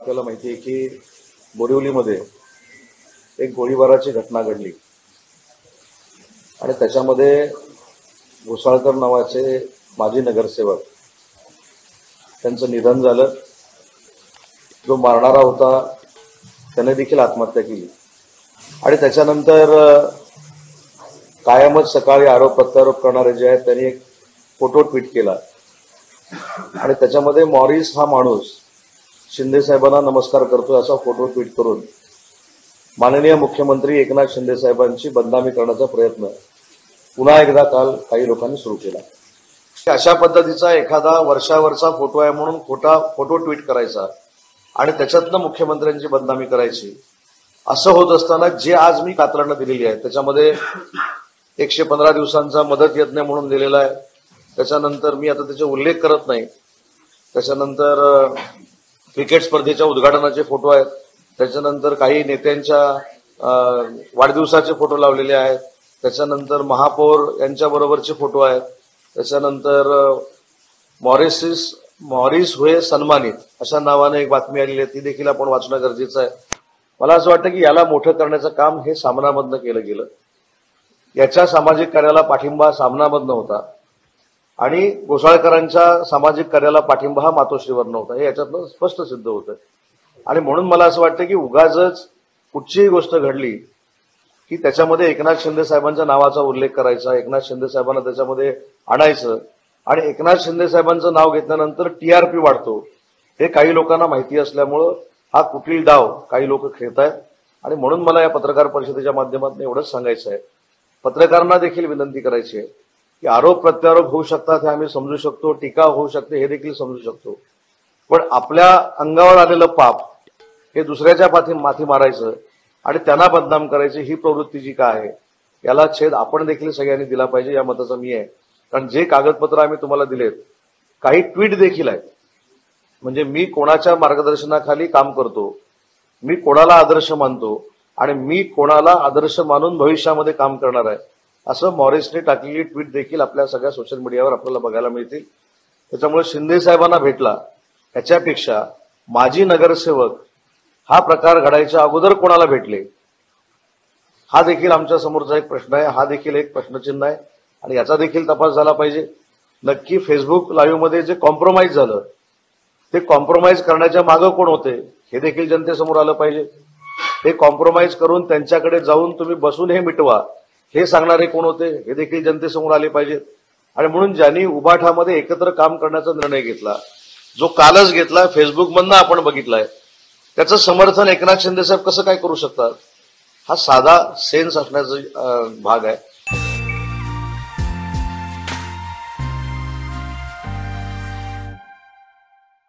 आपल्याला माहिती आहे की बोरिवलीमध्ये एक गोळीबाराची घटना घडली आणि त्याच्यामध्ये घोसाळकर नावाचे माजी नगरसेवक त्यांचं निधन झालं. जो मारणारा होता त्याने देखील आत्महत्या केली आणि त्याच्यानंतर कायमच सकाळी आरोप प्रत्यारोप करणारे जे आहेत त्यांनी एक फोटो ट्विट केला आणि त्याच्यामध्ये मॉरिस हा माणूस शिंदे साहेबांना नमस्कार करतोय असा फोटो ट्विट करून माननीय मुख्यमंत्री एकनाथ शिंदे साहेबांची बदनामी करण्याचा प्रयत्न पुन्हा एकदा काल काही लोकांनी सुरू केला. अशा पद्धतीचा एखादा वर्षावरचा फोटो आहे म्हणून खोटा फोटो ट्विट करायचा आणि त्याच्यातनं मुख्यमंत्र्यांची बदनामी करायची असं होत असताना जे आज मी कातरणं दिलेली आहे त्याच्यामध्ये 115 दिवसांचा मदत यज्ञ म्हणून दिलेला आहे. त्याच्यानंतर मी आता त्याचे उल्लेख करत नाही. त्याच्यानंतर क्रिकेट स्पर्धेच्या उद्घाटनाचे फोटो आहेत. त्याच्यानंतर काही नेत्यांच्या वाढदिवसाचे फोटो लावलेले आहेत. त्याच्यानंतर महापौर यांच्याबरोबरचे फोटो आहेत. त्याच्यानंतर मॉरिस हुए सन्मानित अशा नावाने एक बातमी आलेली आहे, ती देखील आपण वाचणं गरजेचं आहे. मला असं वाटतं की याला मोठं करण्याचं काम हे सामनामधनं केलं गेलं. याच्या सामाजिक कार्याला पाठिंबा सामनामधनं होता आणि घोसाळकरांच्या सामाजिक कार्याला पाठिंबा हा मातोश्रीवरनं होता, हे याच्यातनं स्पष्ट सिद्ध होतं. आणि म्हणून मला असं वाटतं की उगाचच कुठचीही गोष्ट घडली की त्याच्यामध्ये एकनाथ शिंदे साहेबांच्या नावाचा उल्लेख करायचा, एकनाथ शिंदे साहेबांना त्याच्यामध्ये आणायचं आणि एकनाथ शिंदे साहेबांचं नाव घेतल्यानंतर टीआरपी वाढतो हे काही लोकांना माहिती असल्यामुळं हा कुठलीही डाव काही लोक खेळतायत. आणि म्हणून मला या पत्रकार परिषदेच्या माध्यमातून एवढंच सांगायचं आहे, पत्रकारांना देखील विनंती करायची आहे की आरोप प्रत्यारोप होऊ शकतात हे आम्ही समजू शकतो, टीका होऊ शकते हे देखील समजू शकतो, पण आपल्या अंगावर आलेलं पाप हे दुसऱ्याच्या माथी मारायचं आणि त्यांना बदनाम करायची ही प्रवृत्ती जी काय आहे याला छेद आपण देखील सगळ्यांनी दिला पाहिजे या मताचा मी आहे. कारण जे कागदपत्र आम्ही तुम्हाला दिलेत, काही ट्विट देखील आहेत, म्हणजे मी कोणाच्या मार्गदर्शनाखाली काम करतो, मी कोणाला आदर्श मानतो आणि मी कोणाला आदर्श मानून भविष्यामध्ये काम करणार आहे असं मॉरिसने टाकलेली ट्विट देखील आपल्या सगळ्या सोशल मीडियावर आपल्याला बघायला मिळतील. त्याच्यामुळे शिंदे साहेबांना भेटला याच्यापेक्षा माजी नगरसेवक हा प्रकार घडायच्या अगोदर कोणाला भेटले हा देखील आमच्या समोरचा एक प्रश्न आहे, हा देखील एक प्रश्नचिन्ह आहे आणि याचा देखील तपास झाला पाहिजे. नक्की फेसबुक लाईव्ह मध्ये जे कॉम्प्रोमाइज झालं ते कॉम्प्रोमाइज करण्याच्या मागे कोण होते हे देखील जनतेसमोर आलं पाहिजे. हे कॉम्प्रोमाइज करून त्यांच्याकडे जाऊन तुम्ही बसून हे मिटवा हे सांगणारे कोण होते हे देखील जनतेसमोर आले पाहिजेत. आणि म्हणून ज्यांनी उभाठामध्ये एकत्र काम करण्याचा निर्णय घेतला, जो कालच घेतला, फेसबुकमधनं आपण बघितलाय, त्याचं समर्थन एकनाथ शिंदे साहेब कसं काय करू शकतात हा साधा सेन्स असण्याचा भाग आहे.